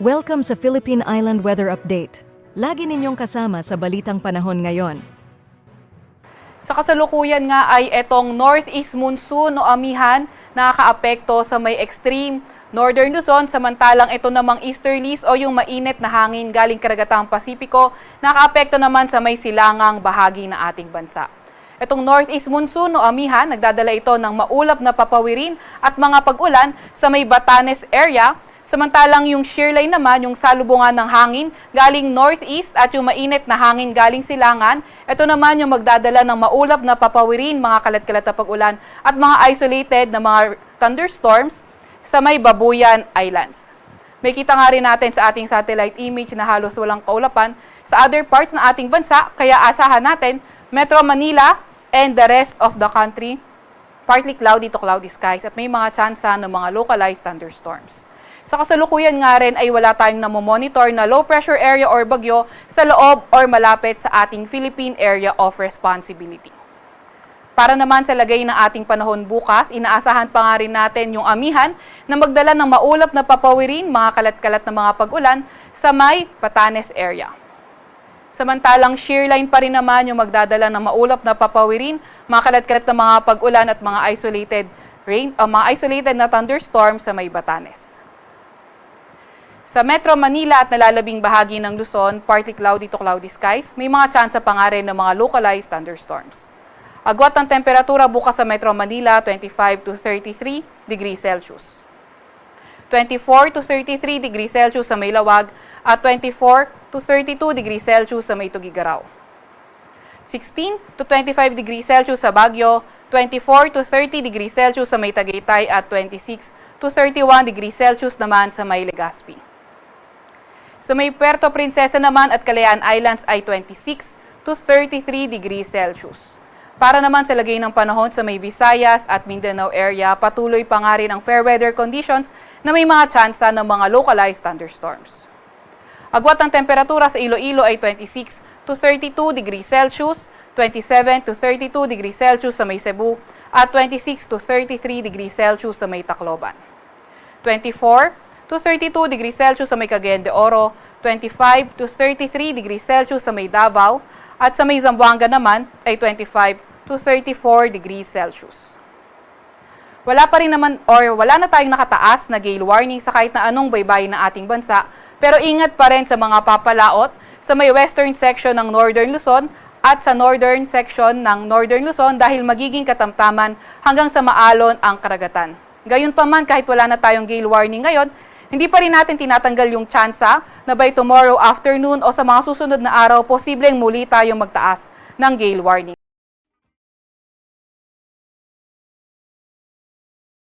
Welcome sa Philippine Island Weather Update. Lagi ninyong kasama sa Balitang Panahon ngayon. Sa kasalukuyan nga ay etong northeast monsoon o amihan nakakaapekto sa may extreme northern Luzon, samantalang ito namang easterlies o yung mainit na hangin galing karagatang Pasipiko nakaapekto naman sa may silangang bahagi ng ating bansa. Itong northeast monsoon o amihan, nagdadala ito ng maulap na papawirin at mga pag-ulan sa may Batanes area. Samantalang yung shear line naman, yung salubungan ng hangin galing northeast at yung mainit na hangin galing silangan, ito naman yung magdadala ng maulap na papawirin, mga kalat-kalat na pag-ulan at mga isolated na mga thunderstorms sa may Babuyan Islands. May kita nga rin natin sa ating satellite image na halos walang kaulapan sa other parts ng ating bansa, kaya asahan natin Metro Manila and the rest of the country, partly cloudy to cloudy skies at may mga tsansa ng mga localized thunderstorms. Sa kasalukuyan nga rin ay wala tayong namomonitor na low pressure area or bagyo sa loob or malapit sa ating Philippine Area of Responsibility. Para naman sa lagay ng ating panahon bukas, inaasahan pa nga rin natin yung amihan na magdala ng maulap na papawirin, mga kalat-kalat na mga pag-ulan sa may Batanes area. Samantalang shear line pa rin naman yung magdadala ng maulap na papawirin, mga kalat-kalat na mga pag-ulan at mga isolated rain o mga isolated na thunderstorm sa may Batanes. Sa Metro Manila at nalalabing bahagi ng Luzon, partly cloudy to cloudy skies, may mga tsansa pa nga rin ng mga localized thunderstorms. Agwat ng temperatura bukas sa Metro Manila, 25 to 33 degrees Celsius. 24 to 33 degrees Celsius sa may Lawag at 24 to 32 degrees Celsius sa may Tugigaraw. 16 to 25 degrees Celsius sa Baguio, 24 to 30 degrees Celsius sa may Tagaytay at 26 to 31 degrees Celsius naman sa may Legazpi. Sa may Puerto Princesa naman at Kalayaan Islands ay 26 to 33 degrees Celsius. Para naman sa lagay ng panahon sa may Visayas at Mindanao area, patuloy pa nga rin ang fair weather conditions na may mga tsansa ng mga localized thunderstorms. Agwat ng temperatura sa Iloilo ay 26 to 32 degrees Celsius, 27 to 32 degrees Celsius sa may Cebu, at 26 to 33 degrees Celsius sa may Tacloban. 24 to 32 degrees Celsius sa may Cagayan de Oro, 25 to 33 degrees Celsius sa may Davao, at sa may Zamboanga naman ay 25 to 34 degrees Celsius. Wala na tayong nakataas na gale warning sa kahit na anong baybayin ng ating bansa, pero ingat pa rin sa mga papalaot sa may western section ng Northern Luzon at sa northern section ng Northern Luzon dahil magiging katamtaman hanggang sa maalon ang karagatan. Gayunpaman, kahit wala na tayong gale warning ngayon, hindi pa rin natin tinatanggal yung tsansa na by tomorrow afternoon o sa mga susunod na araw, posibleng muli tayong magtaas ng gale warning.